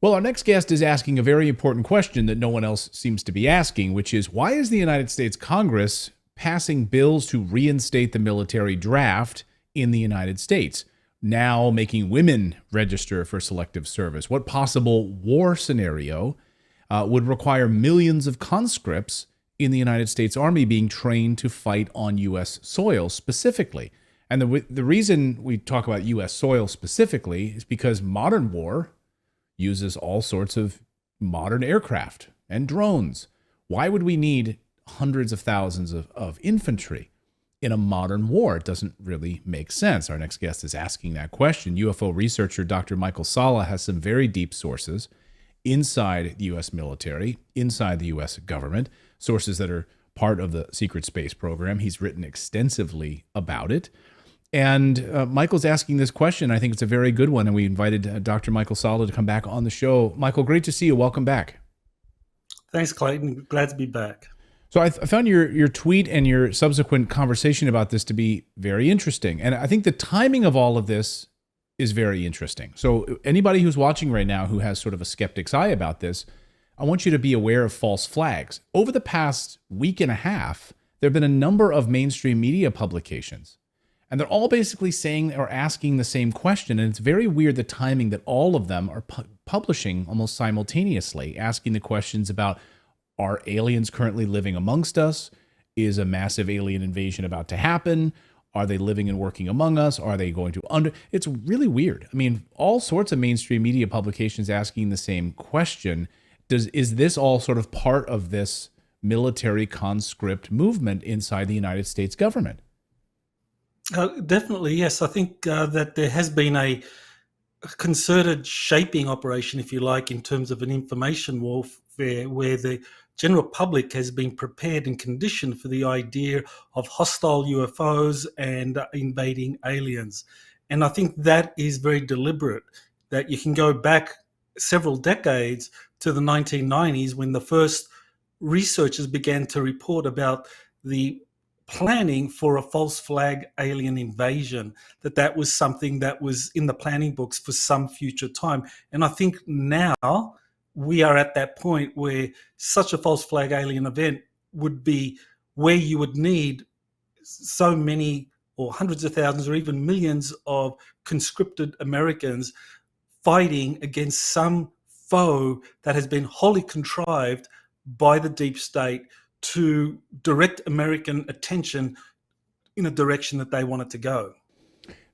Well, our next guest is asking a very important question that no one else seems to be asking, which is why is the United States Congress passing bills to reinstate the military draft in the United States, now making women register for selective service? What possible war scenario would require millions of conscripts in the United States Army being trained to fight on U.S. soil specifically? And the reason we talk about U.S. soil specifically is because modern war uses all sorts of modern aircraft and drones. Why would we need hundreds of thousands of infantry in a modern war? It doesn't really make sense. Our next guest is asking that question. UFO researcher Dr. Michael Salla has some very deep sources inside the U.S. military, inside the U.S. government, sources that are part of the secret space program. He's written extensively about it. And Michael's asking this question. I think it's a very good one. And we invited Dr. Michael Salla to come back on the show. Michael, great to see you. Welcome back. Thanks, Clayton. Glad to be back. So I found your tweet and your subsequent conversation about this to be very interesting. And I think the timing of all of this is very interesting. So anybody who's watching right now who has sort of a skeptic's eye about this, I want you to be aware of false flags. Over the past week and a half, there have been a number of mainstream media publications, and they're all basically saying or asking the same question. And it's very weird the timing that all of them are publishing almost simultaneously, asking the questions about, are aliens currently living amongst us? Is a massive alien invasion about to happen? Are they living and working among us? Are they going to It's really weird. I mean, all sorts of mainstream media publications asking the same question. Is this all sort of part of this military conscript movement inside the United States government? Definitely, yes. I think that there has been a concerted shaping operation, if you like, in terms of an information warfare where the general public has been prepared and conditioned for the idea of hostile UFOs and invading aliens. And I think that is very deliberate, that you can go back several decades to the 1990s when the first researchers began to report about the planning for a false flag alien invasion, that was something that was in the planning books for some future time. And I think now we are at that point where such a false flag alien event would be where you would need so many or hundreds of thousands or even millions of conscripted Americans fighting against some foe that has been wholly contrived by the deep state to direct American attention in a direction that they want it to go.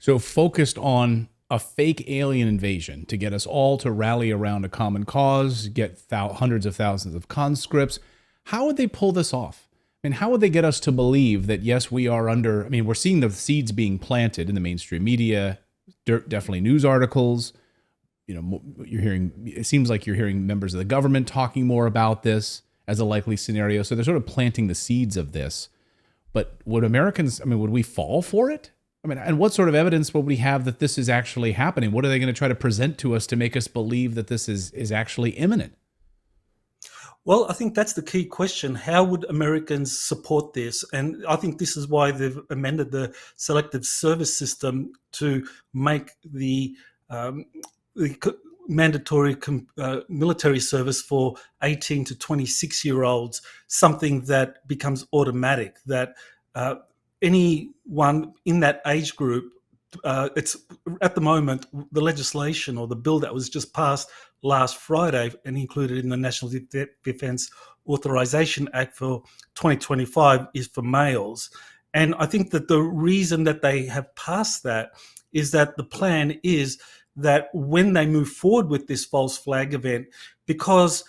So focused on a fake alien invasion to get us all to rally around a common cause, get hundreds of thousands of conscripts. How would they pull this off? I mean, how would they get us to believe that, yes, we are under, I mean, we're seeing the seeds being planted in the mainstream media, definitely news articles. You know, it seems like you're hearing members of the government talking more about this as a likely scenario. So they're sort of planting the seeds of this. But would Americans, I mean, would we fall for it? I mean, and what sort of evidence would we have that this is actually happening? What are they going to try to present to us to make us believe that this is actually imminent? Well, I think that's the key question. How would Americans support this? And I think this is why they've amended the selective service system to make the mandatory military service for 18 to 26-year-olds something that becomes automatic, that anyone in that age group, it's at the moment, the legislation or the bill that was just passed last Friday and included in the National Defense Authorization Act for 2025 is for males. And I think that the reason that they have passed that is that the plan is that when they move forward with this false flag event, because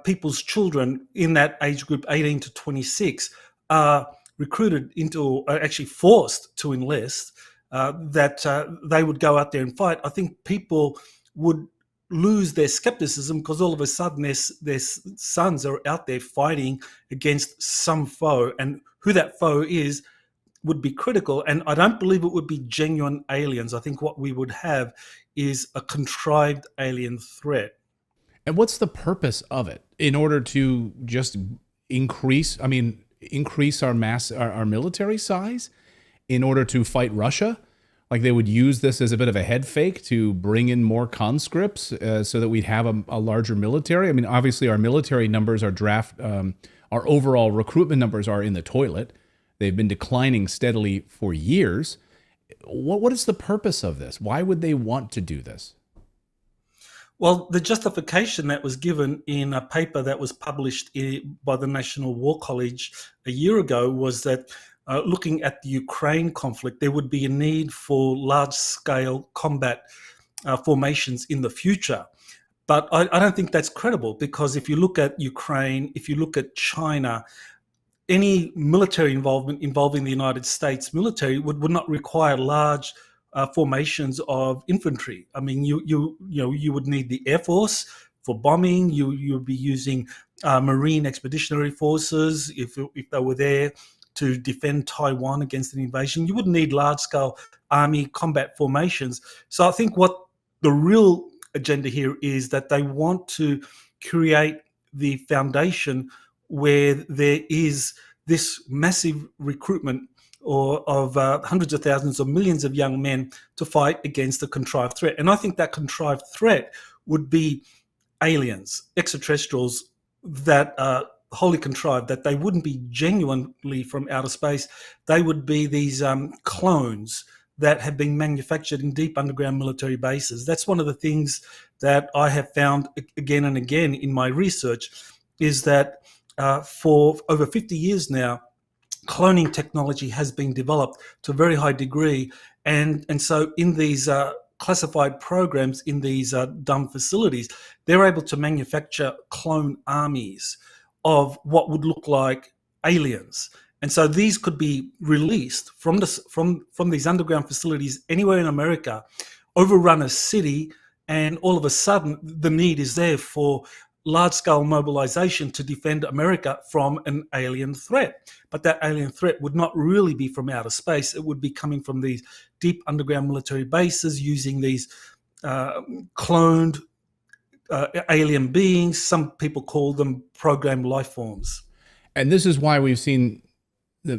people's children in that age group 18 to 26 are recruited into, or are actually forced to enlist, that they would go out there and fight, I think people would lose their skepticism because all of a sudden their sons are out there fighting against some foe, and who that foe is would be critical. And I don't believe it would be genuine aliens. I think what we would have is a contrived alien threat. And what's the purpose of it? In order to just increase our military size? In order to fight Russia? Like they would use this as a bit of a head fake to bring in more conscripts so that we'd have a larger military. I mean, obviously our military numbers, our overall recruitment numbers are in the toilet. They've been declining steadily for years. What is the purpose of this? Why would they want to do this? Well, the justification that was given in a paper that was published by the National War College a year ago was that looking at the Ukraine conflict, there would be a need for large-scale combat formations in the future. But I don't think that's credible, because if you look at Ukraine, if you look at China, any military involvement involving the United States military would not require large formations of infantry. I mean, you would need the Air Force for bombing. You would be using Marine Expeditionary Forces if they were there to defend Taiwan against an invasion. You wouldn't need large-scale army combat formations. So I think what the real agenda here is that they want to create the foundation where there is this massive recruitment of hundreds of thousands or millions of young men to fight against a contrived threat. And I think that contrived threat would be aliens, extraterrestrials that are wholly contrived, that they wouldn't be genuinely from outer space. They would be these clones that have been manufactured in deep underground military bases. That's one of the things that I have found again and again in my research, is that for over 50 years now, cloning technology has been developed to a very high degree. And so in these classified programs, in these dumb facilities, they're able to manufacture clone armies of what would look like aliens. And so these could be released from these underground facilities anywhere in America, overrun a city, and all of a sudden the need is there for large-scale mobilization to defend America from an alien threat. But that alien threat would not really be from outer space. It would be coming from these deep underground military bases using these cloned alien beings. Some people call them programmed life forms. And this is why we've seen, a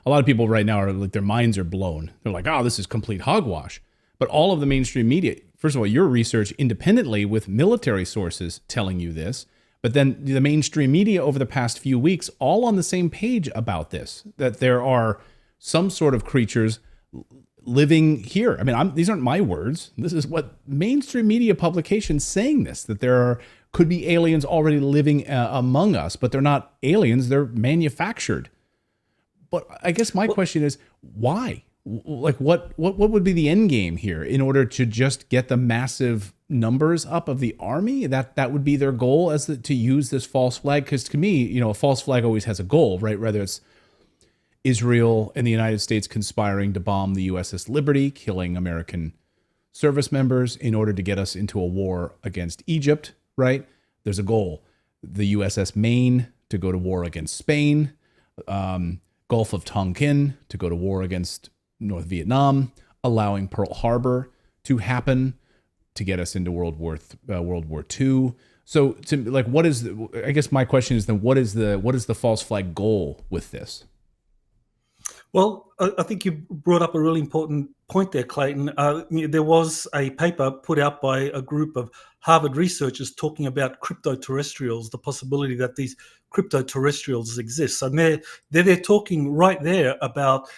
lot of people right now are like, their minds are blown. They're like, oh, this is complete hogwash. But all of the mainstream media, first of all, your research independently with military sources telling you this, but then the mainstream media over the past few weeks, all on the same page about this, that there are some sort of creatures living here. I mean, these aren't my words. This is what mainstream media publications saying this, that there could be aliens already living among us, but they're not aliens, they're manufactured. But I guess my question is, why? Like what would be the end game here in order to just get the massive numbers up of the army? That would be their goal, to use this false flag? Because to me, a false flag always has a goal, right? Whether it's Israel and the United States conspiring to bomb the USS Liberty, killing American service members in order to get us into a war against Egypt, right? There's a goal. The USS Maine to go to war against Spain, Gulf of Tonkin to go to war against North Vietnam, allowing Pearl Harbor to happen to get us into World War II. So, I guess my question is then, what is the false flag goal with this? Well, I think you brought up a really important point there, Clayton. There was a paper put out by a group of Harvard researchers talking about cryptoterrestrials, the possibility that these cryptoterrestrials exist. So they're talking right there about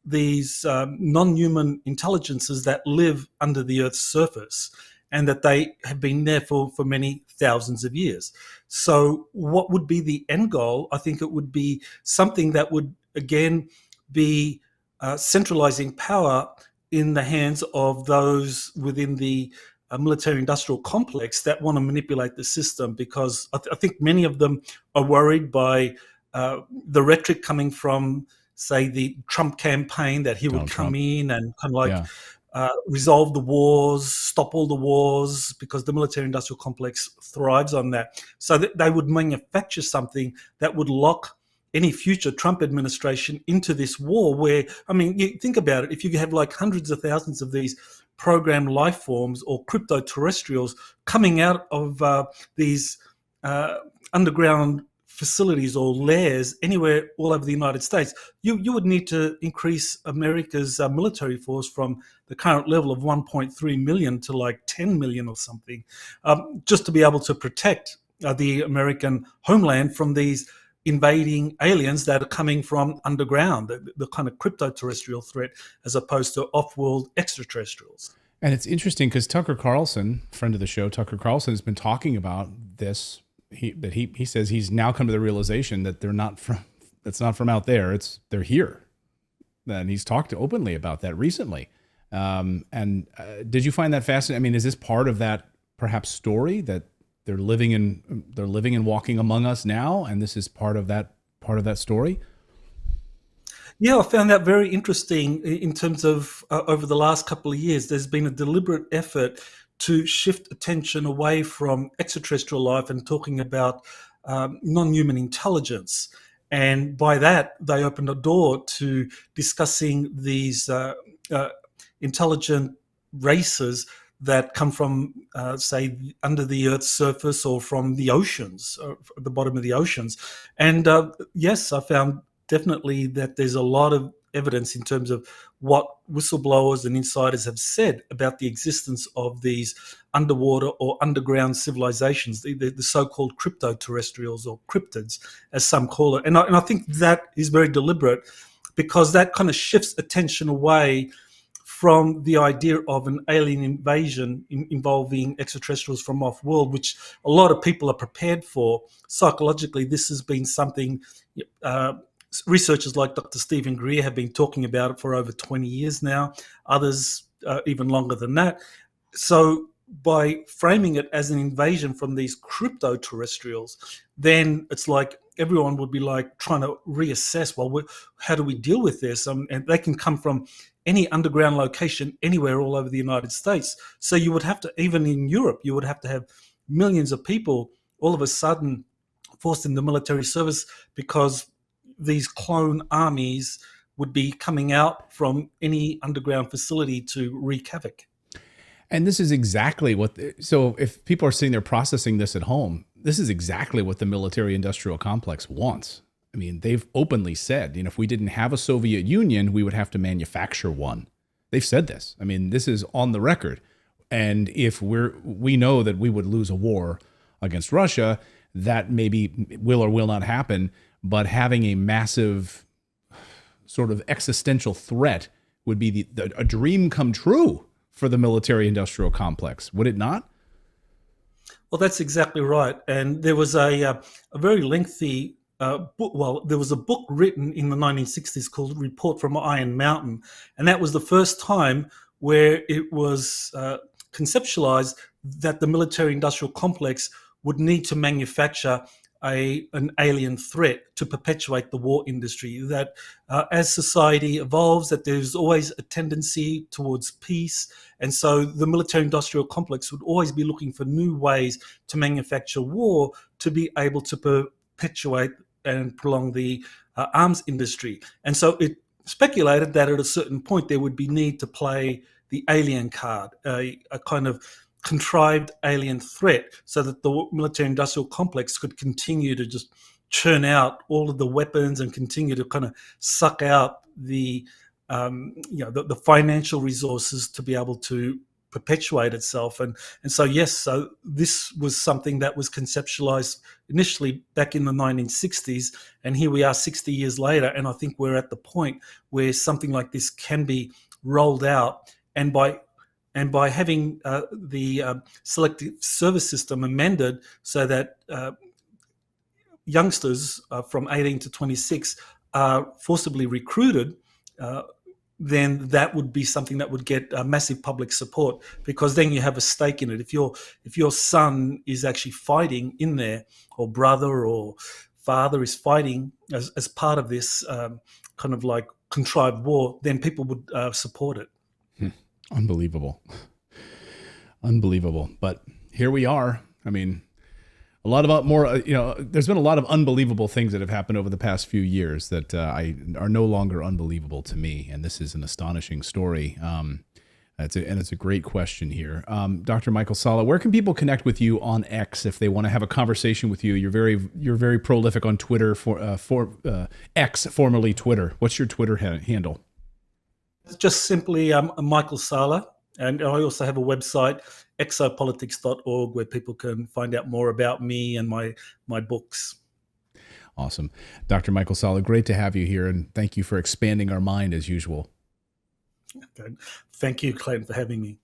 these non-human intelligences that live under the Earth's surface, and that they have been there for many thousands of years. So what would be the end goal? I think it would be something that would, again, be centralizing power in the hands of those within the military-industrial complex that want to manipulate the system, because I think many of them are worried by the rhetoric coming from, say, the Trump campaign, that he would come in and kind of like resolve the wars, stop all the wars, because the military-industrial complex thrives on that. So that they would manufacture something that would lock any future Trump administration into this war where, I mean, you think about it, if you have like hundreds of thousands of these programmed life forms or cryptoterrestrials coming out of these underground facilities or lairs anywhere all over the United States, you would need to increase America's military force from the current level of 1.3 million to like 10 million or something, just to be able to protect the American homeland from these invading aliens that are coming from underground, the kind of crypto-terrestrial threat, as opposed to off-world extraterrestrials. And it's interesting because Tucker Carlson, friend of the show, Tucker Carlson has been talking about this. He says he's now come to the realization that it's not from out there. They're here. And he's talked openly about that recently. Did you find that fascinating? I mean, is this part of that perhaps story that they're living and walking among us now, and this is part of that story? Yeah, I found that very interesting in terms of over the last couple of years, there's been a deliberate effort to shift attention away from extraterrestrial life and talking about non-human intelligence. And by that, they opened a door to discussing these intelligent races that come from, say, under the Earth's surface or from the oceans, or the bottom of the oceans. And yes, I found definitely that there's a lot of evidence in terms of what whistleblowers and insiders have said about the existence of these underwater or underground civilizations, the so-called cryptoterrestrials, or cryptids, as some call it. And I think that is very deliberate, because that kind of shifts attention away from the idea of an alien invasion involving extraterrestrials from off-world, which a lot of people are prepared for. Psychologically, this has been something researchers like Dr. Stephen Greer have been talking about it for over 20 years now, others even longer than that. So by framing it as an invasion from these crypto-terrestrials, then it's like everyone would be like trying to reassess, well, how do we deal with this? And they can come from any underground location anywhere all over the United States. So you would have to, even in Europe, you would have to have millions of people all of a sudden forced into military service, because these clone armies would be coming out from any underground facility to wreak havoc. And this is exactly so if people are sitting there processing this at home, this is exactly what the military-industrial complex wants. I mean, they've openly said, if we didn't have a Soviet Union, we would have to manufacture one. They've said this. I mean, this is on the record. And if we know that we would lose a war against Russia, that maybe will or will not happen. But having a massive sort of existential threat would be a dream come true for the military-industrial complex, would it not? Well, that's exactly right. And there was a very lengthy book. Well, there was a book written in the 1960s called Report from Iron Mountain. And that was the first time where it was conceptualized that the military-industrial complex would need to manufacture an alien threat to perpetuate the war industry, that as society evolves, that there's always a tendency towards peace. And so the military-industrial complex would always be looking for new ways to manufacture war to be able to perpetuate and prolong the arms industry. And so it speculated that at a certain point there would be need to play the alien card, a kind of contrived alien threat, so that the military-industrial complex could continue to just churn out all of the weapons and continue to kind of suck out the financial resources to be able to perpetuate itself. And so, yes, so this was something that was conceptualized initially back in the 1960s, and here we are 60 years later, and I think we're at the point where something like this can be rolled out. And by having the selective service system amended so that youngsters from 18 to 26 are forcibly recruited, then that would be something that would get massive public support, because then you have a stake in it. If your son is actually fighting in there, or brother or father is fighting as part of this kind of like contrived war, then people would support it. Unbelievable. Unbelievable. But here we are. I mean, a lot about more, there's been a lot of unbelievable things that have happened over the past few years that are no longer unbelievable to me. And this is an astonishing story. It's a great question here. Dr. Michael Salla, where can people connect with you on X if they want to have a conversation with you? You're very prolific on Twitter for X, formerly Twitter. What's your Twitter handle? It's just simply Michael Salla. And I also have a website, exopolitics.org, where people can find out more about me and my books. Awesome. Dr. Michael Salla, great to have you here, and thank you for expanding our mind as usual. Okay. Thank you, Clayton, for having me.